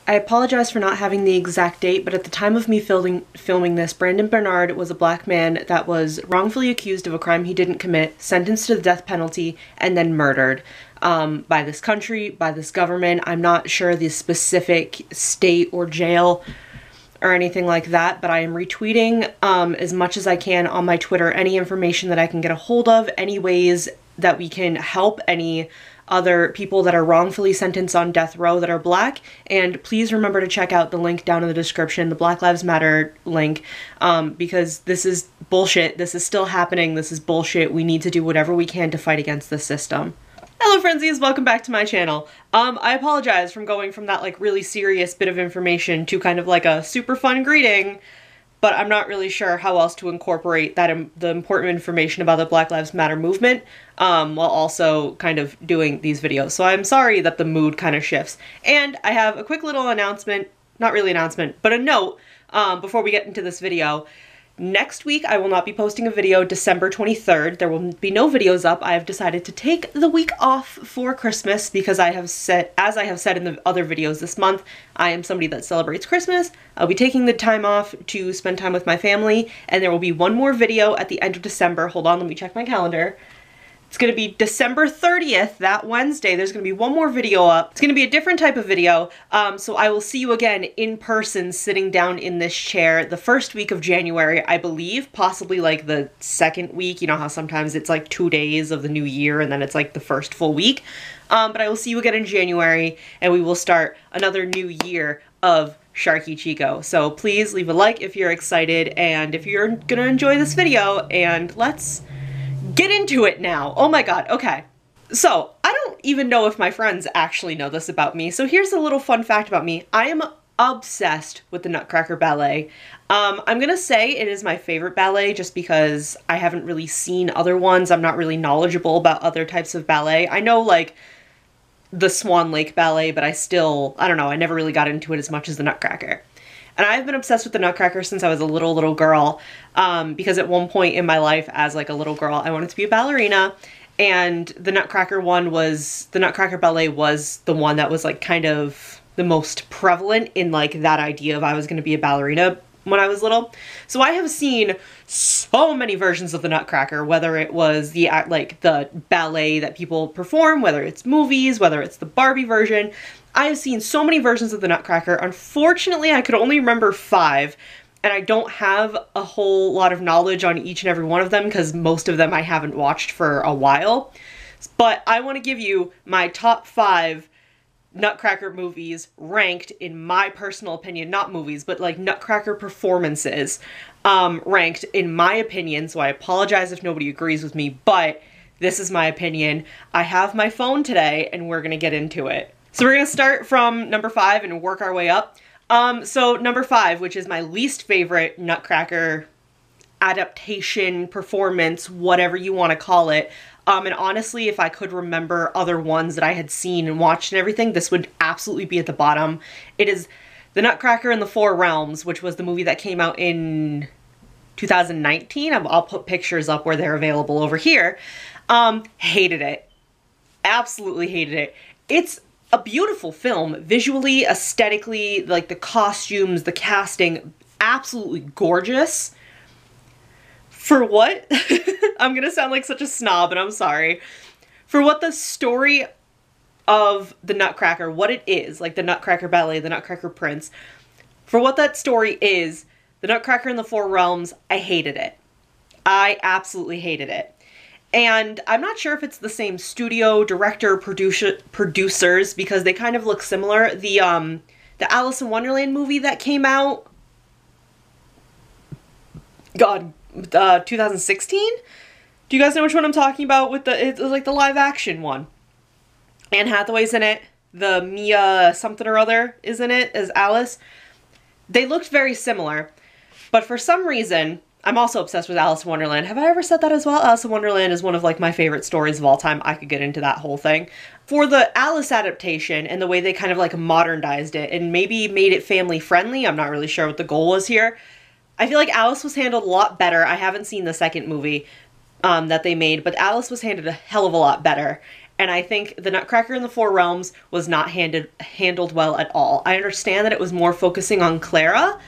I apologize for not having the exact date, but at the time of me filming this, Brandon Bernard was a black man that was wrongfully accused of a crime he didn't commit, sentenced to the death penalty, and then murdered by this country, by this government. I'm not sure the specific state or jail or anything like that, but I am retweeting as much as I can on my Twitter any information that I can get a hold of, any ways that we can help any other people that are wrongfully sentenced on death row that are black. And please remember to check out the link down in the description, the Black Lives Matter link, because this is bullshit. This is still happening. This is bullshit. We need to do whatever we can to fight against this system. Hello Friendzies, welcome back to my channel. I apologize from going from that like really serious bit of information to kind of like a super fun greeting, but I'm not really sure how else to incorporate that the important information about the Black Lives Matter movement while also kind of doing these videos. So I'm sorry that the mood kind of shifts. And I have a quick little announcement, not really announcement, but a note before we get into this video. Next week, I will not be posting a video December 23rd. There will be no videos up. I have decided to take the week off for Christmas because I have said, as I have said in the other videos this month, I am somebody that celebrates Christmas. I'll be taking the time off to spend time with my family, and there will be one more video at the end of December. Hold on, let me check my calendar. It's going to be December 30th, that Wednesday. There's going to be one more video up. It's going to be a different type of video, so I will see you again in person sitting down in this chair the first week of January, I believe, possibly like the second week. You know how sometimes it's like 2 days of the new year and then it's like the first full week. But I will see you again in January, and we will start another new year of Sharky Chico. So please leave a like if you're excited and if you're going to enjoy this video, and let's get into it now. Oh my god, okay. So, I don't even know if my friends actually know this about me, so here's a little fun fact about me. I am obsessed with the Nutcracker Ballet. I'm gonna say it is my favorite ballet just because I haven't really seen other ones. I'm not really knowledgeable about other types of ballet. I know, like, the Swan Lake Ballet, but I don't know, I never really got into it as much as the Nutcracker. And I've been obsessed with the Nutcracker since I was a little girl, because at one point in my life as like a little girl, I wanted to be a ballerina, and the Nutcracker Ballet was the one that was like kind of the most prevalent in like that idea of I was going to be a ballerina when I was little. So I have seen so many versions of the Nutcracker, whether it was the ballet that people perform, whether it's movies, whether it's the Barbie version. I have seen so many versions of the Nutcracker. Unfortunately, I could only remember 5, and I don't have a whole lot of knowledge on each and every one of them because most of them I haven't watched for a while. But I want to give you my top 5 Nutcracker movies ranked in my personal opinion, not movies, but like Nutcracker performances ranked in my opinion. So I apologize if nobody agrees with me, but this is my opinion. I have my phone today and we're going to get into it. So we're going to start from number 5 and work our way up. So number 5, which is my least favorite Nutcracker adaptation, performance, whatever you want to call it. And honestly, if I could remember other ones that I had seen and watched and everything, this would absolutely be at the bottom. It is The Nutcracker in the Four Realms, which was the movie that came out in 2019. I'll put pictures up where they're available over here. Hated it. Absolutely hated it. It's a beautiful film, visually, aesthetically, like the costumes, the casting, absolutely gorgeous. For what? I'm gonna sound like such a snob, and I'm sorry. For what the story of the Nutcracker, what it is, like the Nutcracker Ballet, the Nutcracker Prince, for what that story is, the Nutcracker in the Four Realms, I hated it. I absolutely hated it. And I'm not sure if it's the same studio, director, producers, because they kind of look similar. The Alice in Wonderland movie that came out, God, 2016? Do you guys know which one I'm talking about? It's like the live action one. Anne Hathaway's in it. The Mia something or other is in it as Alice. They looked very similar, but for some reason, I'm also obsessed with Alice in Wonderland. Have I ever said that as well? Alice in Wonderland is one of like my favorite stories of all time. I could get into that whole thing. For the Alice adaptation and the way they kind of like modernized it and maybe made it family friendly, I'm not really sure what the goal was here. I feel like Alice was handled a lot better. I haven't seen the second movie that they made, but Alice was handled a hell of a lot better. And I think The Nutcracker in the Four Realms was not handled well at all. I understand that it was more focusing on Clara,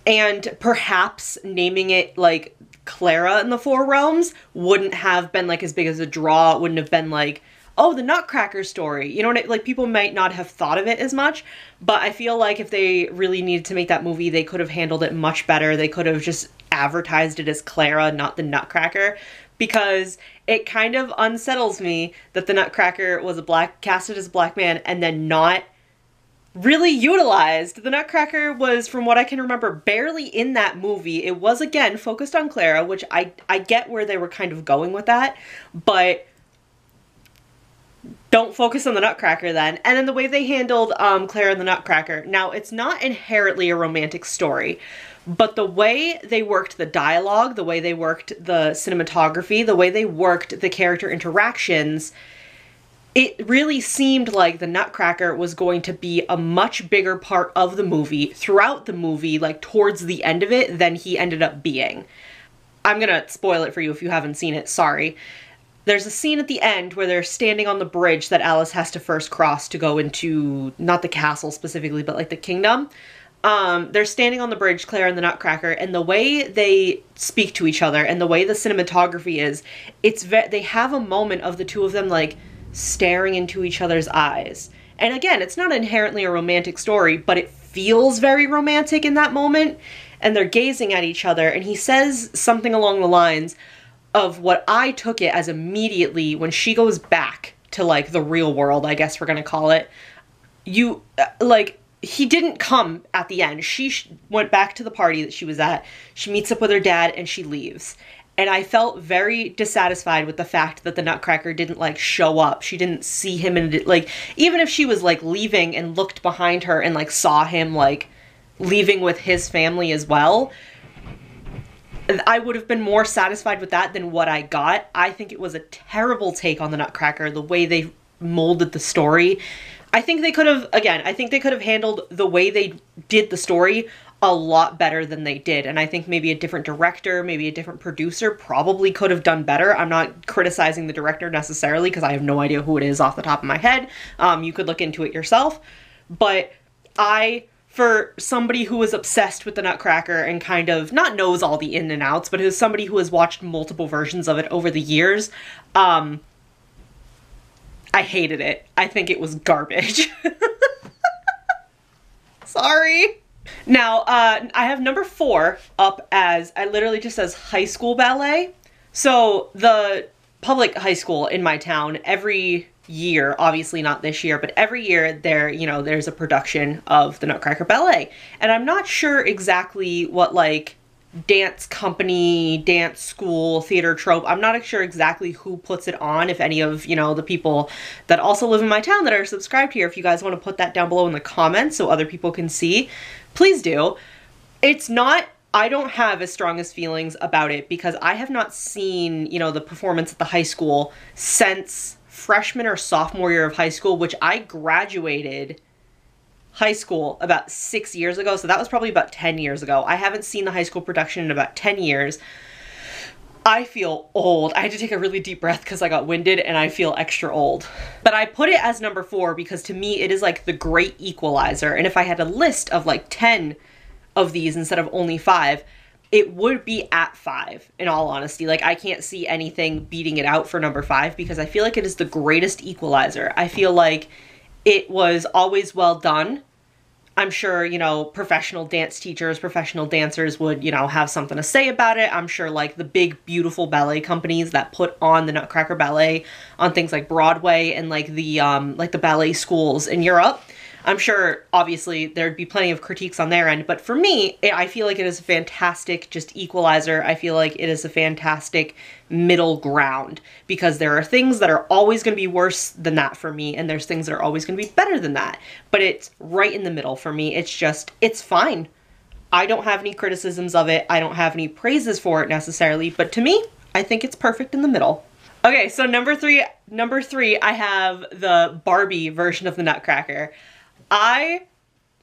and perhaps naming it like Clara in the Four Realms wouldn't have been like as big as a draw. It wouldn't have been like, oh, the Nutcracker story. You know what I, like people might not have thought of it as much, but I feel like if they really needed to make that movie, they could have handled it much better. They could have just advertised it as Clara, not the Nutcracker, because it kind of unsettles me that the Nutcracker was casted as a black man and then not really utilized. The Nutcracker was, from what I can remember, barely in that movie. It was, again, focused on Clara, which I get where they were kind of going with that, but don't focus on the Nutcracker then. And then the way they handled Clara and the Nutcracker. Now, it's not inherently a romantic story, but the way they worked the dialogue, the way they worked the cinematography, the way they worked the character interactions, it really seemed like the Nutcracker was going to be a much bigger part of the movie, throughout the movie, like towards the end of it, than he ended up being. I'm gonna spoil it for you if you haven't seen it, sorry. There's a scene at the end where they're standing on the bridge that Alice has to first cross to go into, not the castle specifically, but like the kingdom. They're standing on the bridge, Clara and the Nutcracker, and the way they speak to each other and the way the cinematography is, they have a moment of the two of them like staring into each other's eyes. And again, it's not inherently a romantic story, but it feels very romantic in that moment. And they're gazing at each other, and he says something along the lines of what I took it as immediately when she goes back to like the real world, I guess we're gonna call it. He didn't come at the end. She went back to the party that she was at. She meets up with her dad and she leaves. And I felt very dissatisfied with the fact that the Nutcracker didn't like show up. She didn't see him, and like, even if she was like leaving and looked behind her and like saw him like leaving with his family as well, I would have been more satisfied with that than what I got. I think it was a terrible take on the Nutcracker, the way they molded the story. I think they could have, again, I think they could have handled the way they did the story a lot better than they did. And I think maybe a different director, maybe a different producer probably could have done better. I'm not criticizing the director necessarily because I have no idea who it is off the top of my head. You could look into it yourself. But for somebody who is obsessed with the Nutcracker and kind of not knows all the in and outs, but who's somebody who has watched multiple versions of it over the years, I hated it. I think it was garbage. Sorry. Now, I have number 4 up as, I literally just says high school ballet. So the public high school in my town, every year, obviously not this year, but every year there's a production of the Nutcracker Ballet. And I'm not sure exactly what like dance company, dance school, theater trope, I'm not sure exactly who puts it on, if any of, the people that also live in my town that are subscribed here, if you guys want to put that down below in the comments so other people can see, please do. I don't have as strong as feelings about it because I have not seen, the performance at the high school since freshman or sophomore year of high school, which I graduated high school about 6 years ago. So that was probably about 10 years ago. I haven't seen the high school production in about 10 years. I feel old. I had to take a really deep breath because I got winded and I feel extra old. But I put it as number 4 because to me it is like the great equalizer. And if I had a list of like 10 of these instead of only 5, it would be at 5, in all honesty. Like, I can't see anything beating it out for number 5 because I feel like it is the greatest equalizer. I feel like it was always well done. I'm sure, professional dance teachers, professional dancers would, have something to say about it. I'm sure, like, the big, beautiful ballet companies that put on the Nutcracker Ballet on things like Broadway and, like the ballet schools in Europe, I'm sure, obviously, there'd be plenty of critiques on their end, but for me, I feel like it is a fantastic just equalizer. I feel like it is a fantastic middle ground because there are things that are always going to be worse than that for me, and there's things that are always going to be better than that, but it's right in the middle for me. It's fine. I don't have any criticisms of it. I don't have any praises for it necessarily, but to me, I think it's perfect in the middle. Okay, so number three, I have the Barbie version of the Nutcracker. I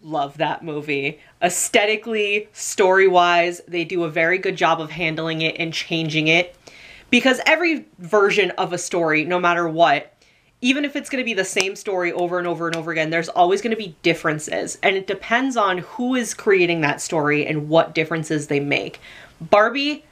love that movie. Aesthetically, story-wise, they do a very good job of handling it and changing it. Because every version of a story, no matter what, even if it's going to be the same story over and over and over again, there's always going to be differences. And it depends on who is creating that story and what differences they make. Barbie,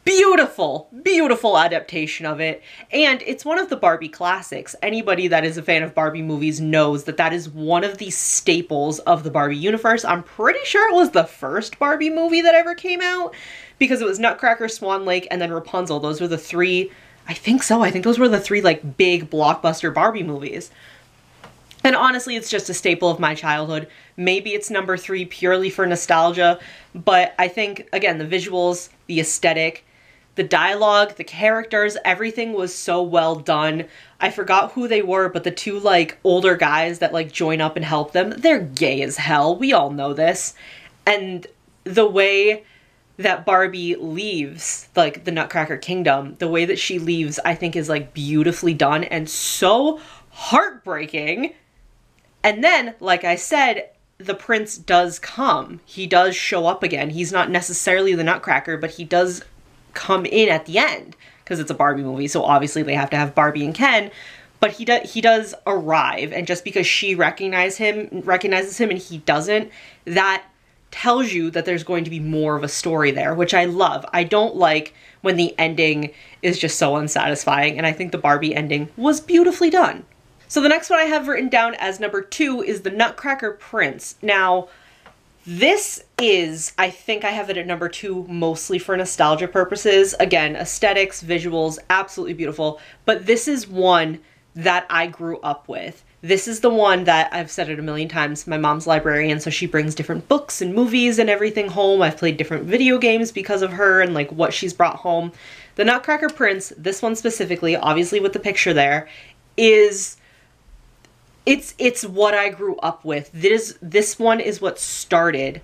beautiful, beautiful adaptation of it. And it's one of the Barbie classics. Anybody that is a fan of Barbie movies knows that that is one of the staples of the Barbie universe. I'm pretty sure it was the first Barbie movie that ever came out, because it was Nutcracker, Swan Lake, and then Rapunzel. Those were the three, I think so. I think those were the three like big blockbuster Barbie movies. And honestly, it's just a staple of my childhood. Maybe it's number 3 purely for nostalgia, but I think, again, the visuals, the aesthetic, the dialogue, the characters, everything was so well done. I forgot who they were, but the two like older guys that like join up and help them, they're gay as hell. We all know this. And the way that Barbie leaves, like, the Nutcracker Kingdom, the way that she leaves, I think is, like, beautifully done and so heartbreaking. And then, like I said, the prince does come. He does show up again. He's not necessarily the Nutcracker, but he does come in at the end, because it's a Barbie movie, so obviously they have to have Barbie and Ken. But he does arrive, and just because she recognizes him and he doesn't, that tells you that there's going to be more of a story there, which I love. I don't like when the ending is just so unsatisfying, and I think the Barbie ending was beautifully done. So the next one I have written down as number 2 is the Nutcracker Prince. Now, this is, I think I have it at number 2 mostly for nostalgia purposes. Again, aesthetics, visuals, absolutely beautiful, but this is one that I grew up with. This is the one that, I've said it a million times, my mom's librarian, so she brings different books and movies and everything home. I've played different video games because of her and like what she's brought home. The Nutcracker Prince, this one specifically, obviously with the picture there, is, it's what I grew up with. This one is what started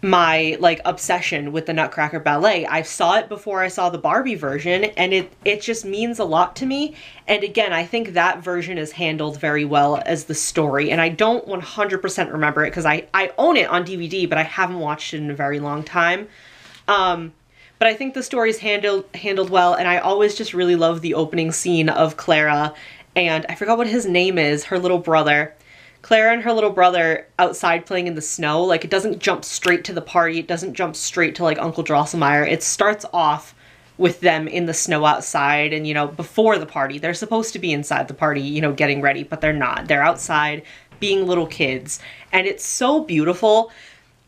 my like obsession with the Nutcracker Ballet. I saw it before I saw the Barbie version, and it just means a lot to me. And again, I think that version is handled very well as the story, and I don't 100% remember it because I own it on DVD, but I haven't watched it in a very long time. But I think the story is handled well, and I always just really love the opening scene of Clara, and I forgot what his name is, her little brother. Clara and her little brother outside playing in the snow. Like, it doesn't jump straight to the party. It doesn't jump straight to, like, Uncle Drosselmeyer. It starts off with them in the snow outside and, you know, before the party. They're supposed to be inside the party, you know, getting ready, but they're not. They're outside being little kids. And it's so beautiful.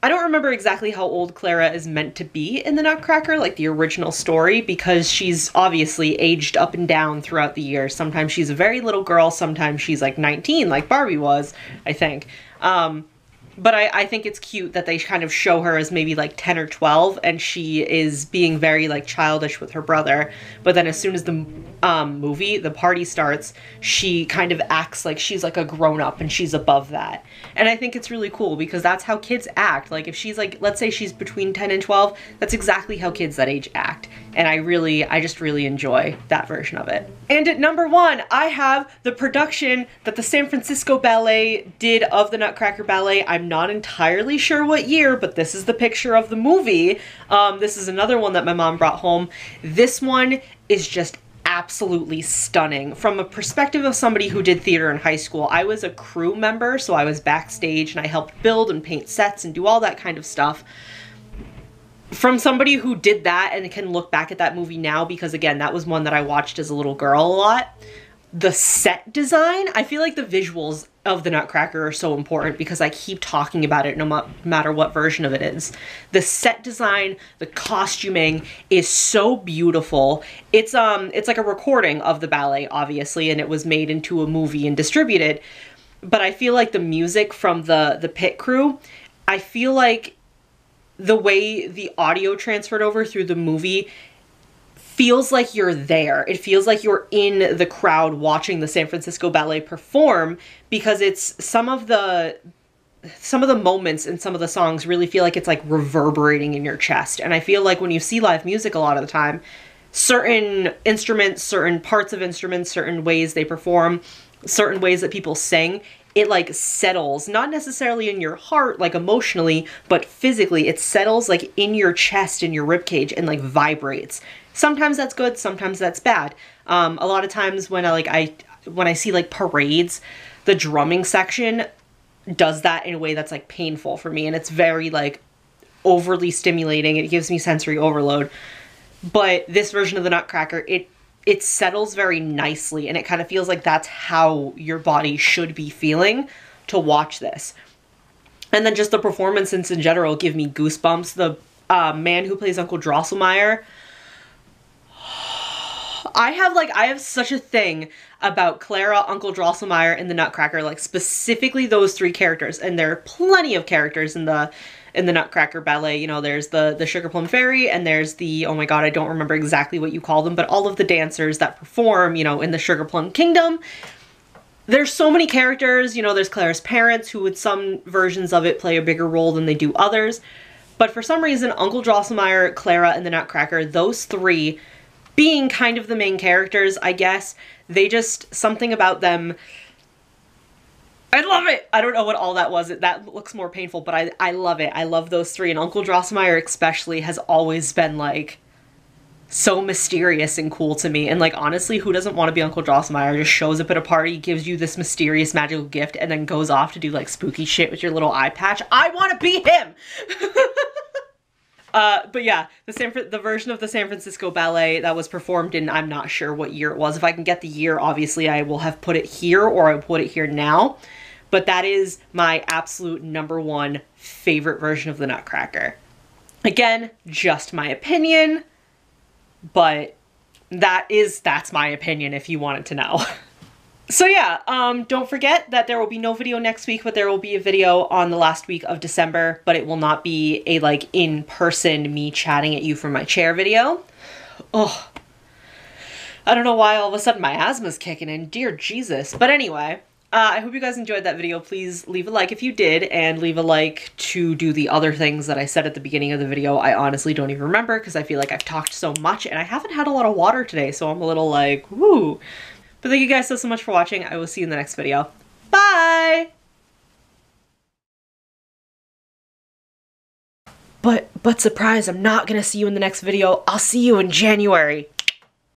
I don't remember exactly how old Clara is meant to be in the Nutcracker, like the original story, because she's obviously aged up and down throughout the years. Sometimes she's a very little girl, sometimes she's like 19, like Barbie was, I think. But I think it's cute that they kind of show her as maybe like 10 or 12, and she is being very like childish with her brother. But then as soon as the the party starts, she kind of acts like she's like a grown-up and she's above that. And I think it's really cool because that's how kids act. Like if she's like, let's say she's between 10 and 12, that's exactly how kids that age act. And I just really enjoy that version of it. And at number 1, I have the production that the San Francisco Ballet did of the Nutcracker Ballet. I'm not entirely sure what year, but this is the picture of the movie. This is another one that my mom brought home. This one is just absolutely stunning. From a perspective of somebody who did theater in high school, I was a crew member, so I was backstage and I helped build and paint sets and do all that kind of stuff. From somebody who did that and can look back at that movie now, because again, that was one that I watched as a little girl a lot. The set design, I feel like the visuals of the Nutcracker are so important because I keep talking about it no matter what version of it is. The set design, the costuming is so beautiful. It's like a recording of the ballet, obviously, and it was made into a movie and distributed. But I feel like the music from the pit crew, I feel like the way the audio transferred over through the movie feels like you're there. It feels like you're in the crowd watching the San Francisco Ballet perform, because it's some of the moments and some of the songs really feel like it's like reverberating in your chest. And I feel like when you see live music a lot of the time, certain instruments, certain parts of instruments, certain ways they perform, certain ways that people sing, it like settles, not necessarily in your heart, like emotionally, but physically. It settles like in your chest, in your rib cage, and like vibrates. Sometimes that's good, sometimes that's bad. A lot of times when when I see like parades, the drumming section does that in a way that's like painful for me, and it's very like overly stimulating. It gives me sensory overload. But this version of the Nutcracker, it settles very nicely, and it kind of feels like that's how your body should be feeling to watch this. And then just the performances in general give me goosebumps. The man who plays Uncle Drosselmeyer, I have such a thing about Clara, Uncle Drosselmeyer, and the Nutcracker, like specifically those three characters. And there are plenty of characters in the Nutcracker Ballet. You know, there's the Sugar Plum Fairy, and there's the, oh my god, I don't remember exactly what you call them, but all of the dancers that perform, you know, in the Sugar Plum Kingdom. There's so many characters. You know, there's Clara's parents, who with some versions of it play a bigger role than they do others. But for some reason, Uncle Drosselmeyer, Clara, and the Nutcracker, those three being kind of the main characters, I guess, they just, something about them, I love it! I don't know what all that was. That looks more painful, but I love it. I love those three, and Uncle Drosselmeyer especially has always been, like, so mysterious and cool to me. And, like, honestly, who doesn't want to be Uncle Drosselmeyer? Just shows up at a party, gives you this mysterious magical gift, and then goes off to do, like, spooky shit with your little eye patch. I want to be him! But yeah, the version of the San Francisco Ballet that was performed in, I'm not sure what year it was. If I can get the year, obviously I will have put it here, or I will put it here now. But that is my absolute #1 favorite version of the Nutcracker. Again, just my opinion, but that's my opinion if you wanted to know. So yeah, don't forget that there will be no video next week, but there will be a video on the last week of December, but it will not be a like in-person me chatting at you from my chair video. Oh, I don't know why all of a sudden my asthma's kicking in, dear Jesus. But anyway, I hope you guys enjoyed that video. Please leave a like if you did, and leave a like to do the other things that I said at the beginning of the video. I honestly don't even remember because I feel like I've talked so much, and I haven't had a lot of water today, so I'm a little like, woo. But thank you guys so much for watching. I will see you in the next video. Bye! But surprise, I'm not gonna see you in the next video. I'll see you in January.